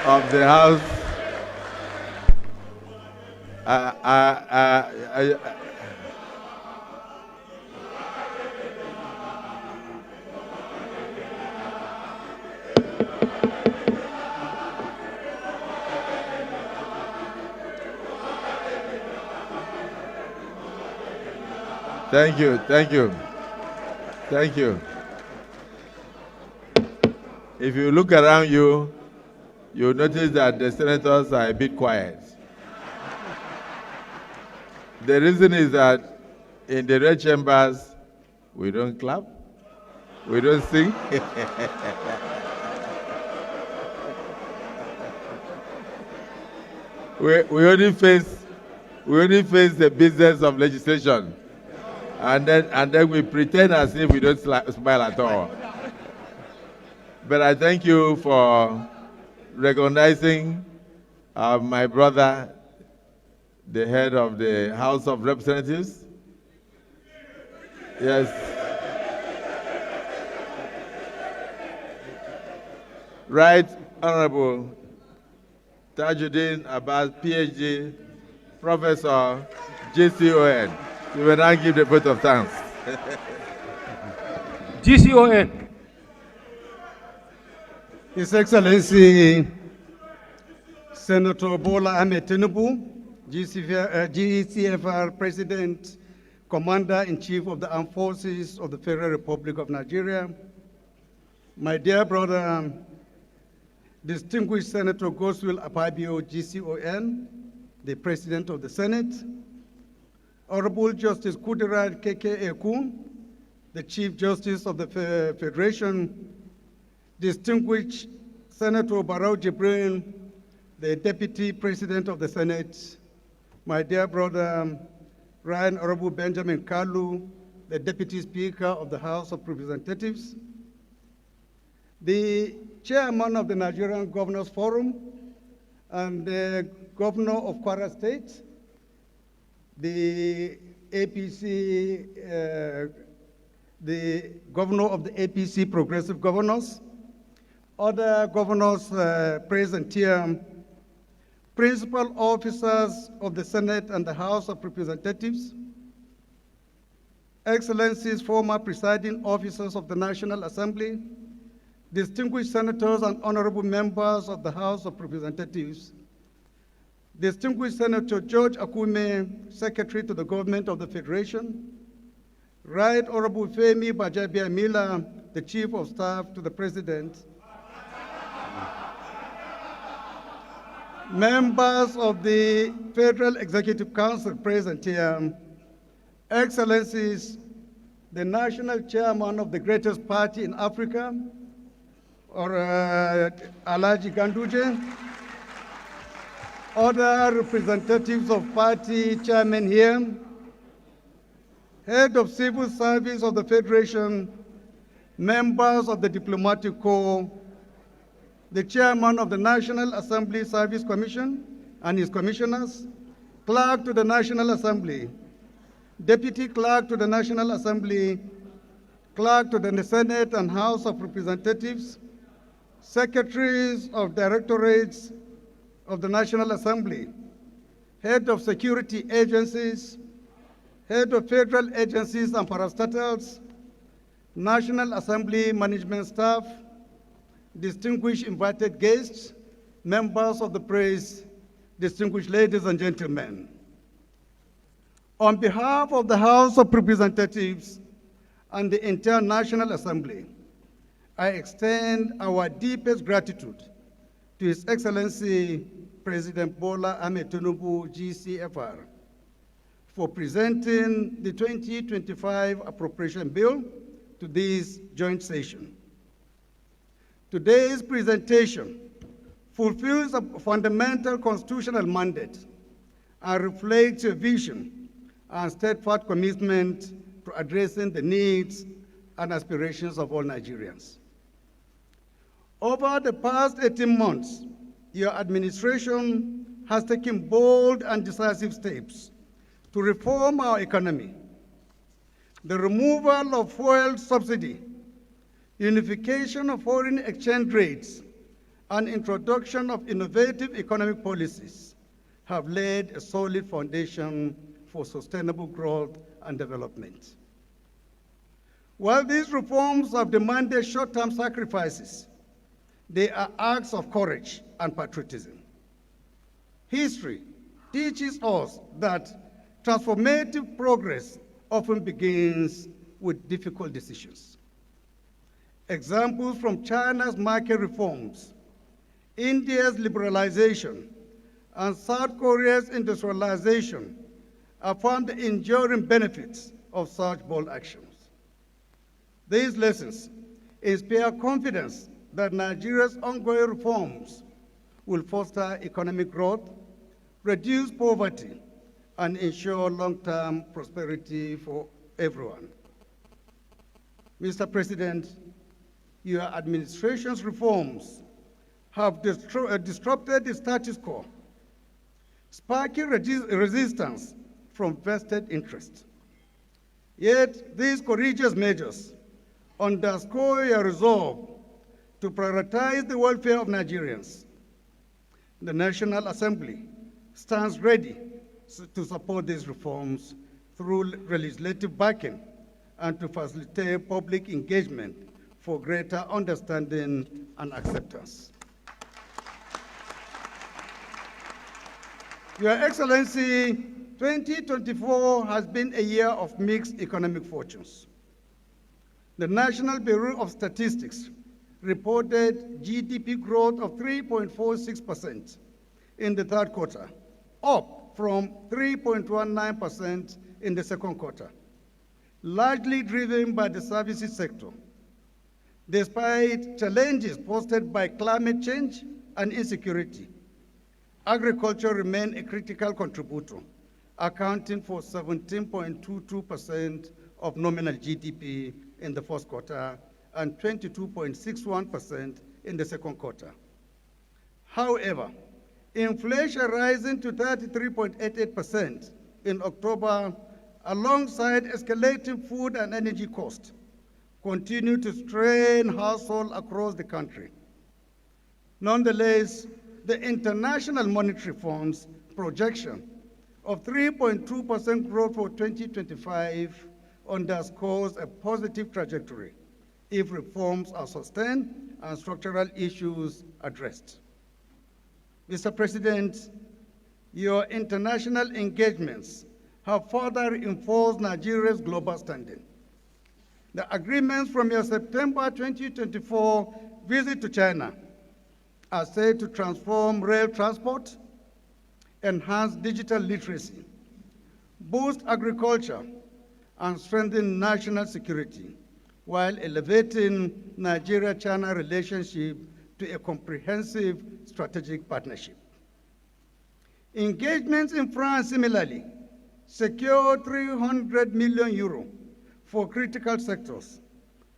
of the House. I, I, I, Thank you, thank you, thank you. If you look around you, you'll notice that the senators are a bit quiet. The reason is that in the red chambers, we don't clap, we don't sing. we only face the business of legislation, and then we pretend as if we don't smile at all. But I thank you for recognizing my brother, the head of the House of Representatives. Yes. Right Honorable Tajuddin Abbas, PhD, Professor, GCON. You will now give the vote of thanks. GCON. His Excellency Senator Bola Ahmed Tinubu, GCFR President, Commander-in-Chief of the Armed Forces of the Federal Republic of Nigeria, my dear brother, distinguished Senator Godswill Akpabio, GCON, the President of the Senate, Honorable Justice Kudirat Keke Eku, the Chief Justice of the Federation, distinguished Senator Barrow Jibril, the Deputy President of the Senate, my dear brother, Right Honorable Benjamin Kalu, the Deputy Speaker of the House of Representatives, the Chairman of the Nigerian Governors Forum, and the Governor of Kwara State, the APC, the Governor of the APC Progressive Governors, other governors present here, principal officers of the Senate and the House of Representatives, Excellencies, former presiding officers of the National Assembly, distinguished senators and honorable members of the House of Representatives, distinguished Senator George Akume, Secretary to the Government of the Federation, Right Honorable Femi Bajabiamila, the Chief of Staff to the President, members of the Federal Executive Council present here, Excellencies, the National Chairman of the greatest party in Africa, or Alhaji Ganduje, other representatives of party chairmen here, head of civil service of the Federation, members of the diplomatic corps, the chairman of the National Assembly Service Commission and his commissioners, clerk to the National Assembly, deputy clerk to the National Assembly, clerk to the Senate and House of Representatives, secretaries of directorates of the National Assembly, head of security agencies, head of federal agencies and parastatals, National Assembly management staff, distinguished invited guests, members of the press, distinguished ladies and gentlemen. On behalf of the House of Representatives and the entire National Assembly, I extend our deepest gratitude to His Excellency President Bola Ahmed Tinubu, GCFR, for presenting the 2025 appropriation bill to this joint session. Today's presentation fulfills a fundamental constitutional mandate and reflects a vision and steadfast commitment to addressing the needs and aspirations of all Nigerians. Over the past 18 months, your administration has taken bold and decisive steps to reform our economy. The removal of fuel subsidy, unification of foreign exchange rates, and introduction of innovative economic policies have laid a solid foundation for sustainable growth and development. While these reforms have demanded short-term sacrifices, they are acts of courage and patriotism. History teaches us that transformative progress often begins with difficult decisions. Examples from China's market reforms, India's liberalization, and South Korea's industrialization have found the enduring benefits of such bold actions. These lessons inspire confidence that Nigeria's ongoing reforms will foster economic growth, reduce poverty, and ensure long-term prosperity for everyone. Mr. President, your administration's reforms have disrupted the status quo, sparking resistance from vested interests. Yet these courageous measures underscore your resolve to prioritize the welfare of Nigerians. The National Assembly stands ready to support these reforms through legislative backing and to facilitate public engagement for greater understanding and acceptance. Your Excellency, 2024 has been a year of mixed economic fortunes. The National Bureau of Statistics reported GDP growth of 3.46% in the third quarter, up from 3.19% in the second quarter, largely driven by the services sector. Despite challenges posed by climate change and insecurity, agriculture remained a critical contributor, accounting for 17.22% of nominal GDP in the first quarter and 22.61% in the second quarter. However, inflation rising to 33.88% in October, alongside escalating food and energy costs, continue to strain households across the country. Nonetheless, the International Monetary Fund's projection of 3.2% growth for 2025 underscores a positive trajectory if reforms are sustained and structural issues addressed. Mr. President, your international engagements have further reinforced Nigeria's global standing. The agreements from your September 2024 visit to China are said to transform rail transport, enhance digital literacy, boost agriculture, and strengthen national security, while elevating Nigeria-China relationship to a comprehensive strategic partnership. Engagements in France similarly secured 300 million euro for critical sectors,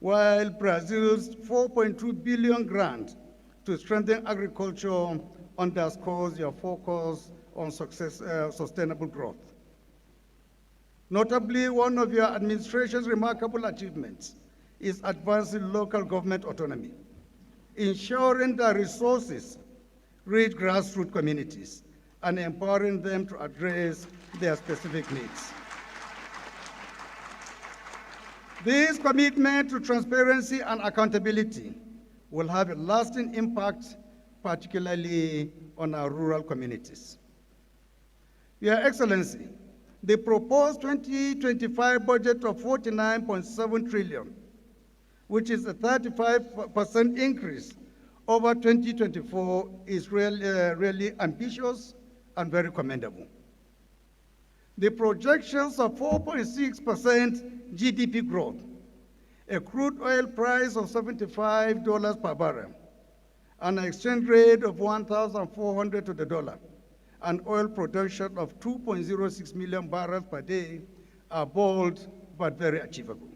while Brazil's 4.2 billion grant to strengthen agriculture underscores your focus on sustainable growth. Notably, one of your administration's remarkable achievements is advancing local government autonomy, ensuring that resources reach grassroots communities and empowering them to address their specific needs. This commitment to transparency and accountability will have a lasting impact, particularly on our rural communities. Your Excellency, the proposed 2025 budget of 49.7 trillion, which is a 35% increase over 2024, is really ambitious and very commendable. The projections of 4.6% GDP growth, a crude oil price of $75 per barrel, an exchange rate of 1,400 to the dollar, and oil production of 2.06 million barrels per day are bold but very achievable.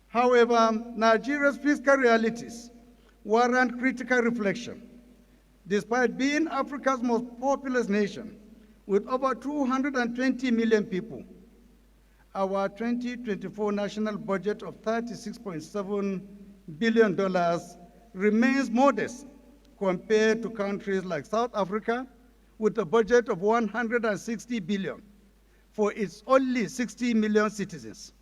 However, Nigeria's fiscal realities warrant critical reflection. Despite being Africa's most populous nation, with over 220 million people, our 2024 national budget of $36.7 billion remains modest compared to countries like South Africa, with a budget of 160 billion for its only 60 million citizens.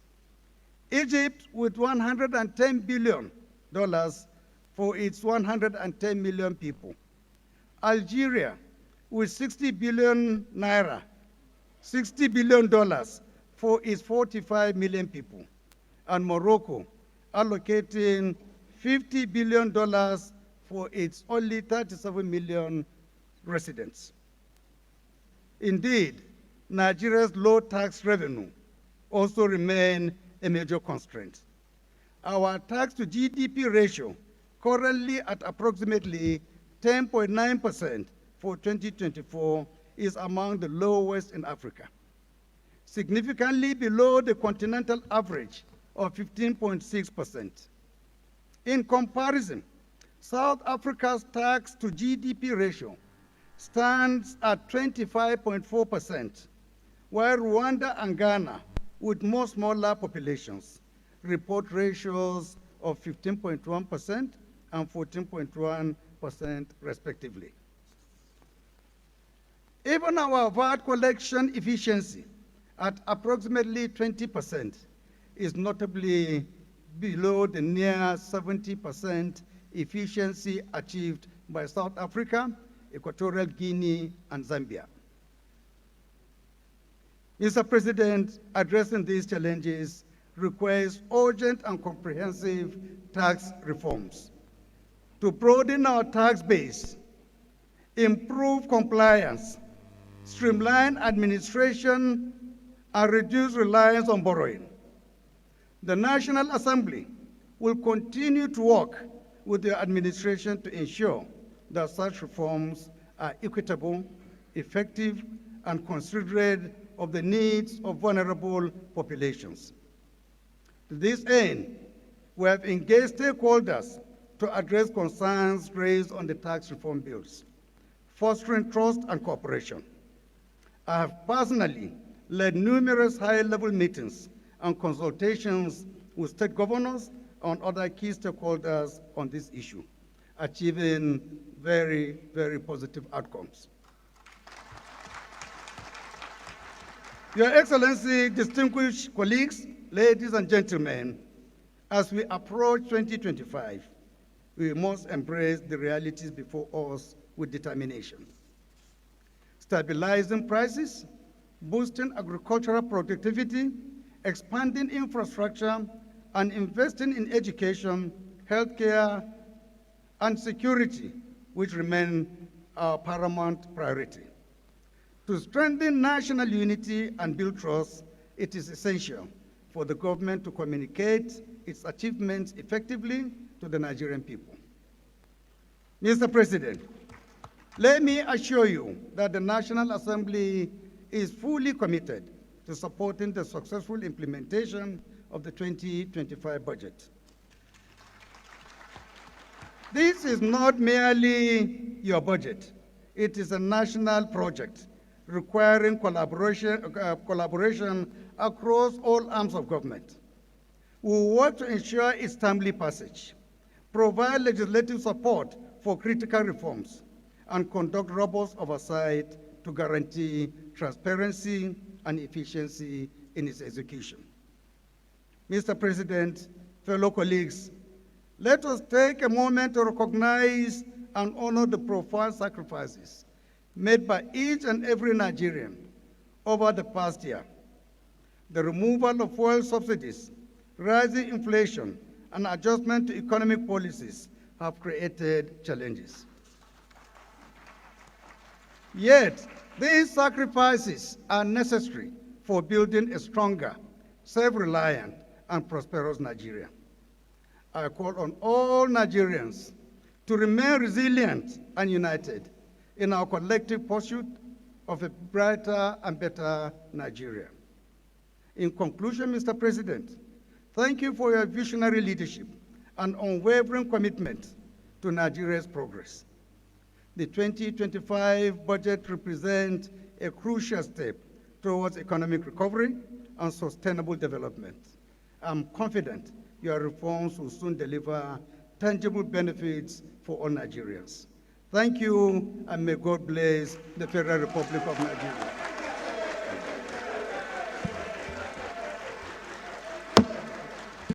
Egypt with $110 billion for its 110 million people. Algeria with 60 billion naira, $60 billion for its 45 million people. And Morocco allocating $50 billion for its only 37 million residents. Indeed, Nigeria's low tax revenue also remains a major constraint. Our tax to GDP ratio, currently at approximately 10.9% for 2024, is among the lowest in Africa, significantly below the continental average of 15.6%. In comparison, South Africa's tax to GDP ratio stands at 25.4%, while Rwanda and Ghana, with more smaller populations, report ratios of 15.1% and 14.1% respectively. Even our VAT collection efficiency at approximately 20% is notably below the near 70% efficiency achieved by South Africa, Equatorial Guinea, and Zambia. Mr. President, addressing these challenges requires urgent and comprehensive tax reforms to broaden our tax base, improve compliance, streamline administration, and reduce reliance on borrowing. The National Assembly will continue to work with the administration to ensure that such reforms are equitable, effective, and considerate of the needs of vulnerable populations. To this end, we have engaged stakeholders to address concerns raised on the tax reform bills, fostering trust and cooperation. I have personally led numerous high-level meetings and consultations with state governors and other key stakeholders on this issue, achieving very, very positive outcomes. Your Excellency, distinguished colleagues, ladies and gentlemen, as we approach 2025, we must embrace the realities before us with determination. Stabilizing prices, boosting agricultural productivity, expanding infrastructure, and investing in education, healthcare, and security, which remain our paramount priority. To strengthen national unity and build trust, it is essential for the government to communicate its achievements effectively to the Nigerian people. Mr. President, let me assure you that the National Assembly is fully committed to supporting the successful implementation of the 2025 budget. This is not merely your budget. It is a national project requiring collaboration across all arms of government. We will work to ensure its timely passage, provide legislative support for critical reforms, and conduct robust oversight to guarantee transparency and efficiency in its execution. Mr. President, fellow colleagues, let us take a moment to recognize and honor the profound sacrifices made by each and every Nigerian over the past year. The removal of fuel subsidies, rising inflation, and adjustment to economic policies have created challenges. Yet, these sacrifices are necessary for building a stronger, self-reliant, and prosperous Nigeria. I call on all Nigerians to remain resilient and united in our collective pursuit of a brighter and better Nigeria. In conclusion, Mr. President, thank you for your visionary leadership and unwavering commitment to Nigeria's progress. The 2025 budget represents a crucial step towards economic recovery and sustainable development. I'm confident your reforms will soon deliver tangible benefits for all Nigerians. Thank you, and may God bless the Federal Republic of Nigeria.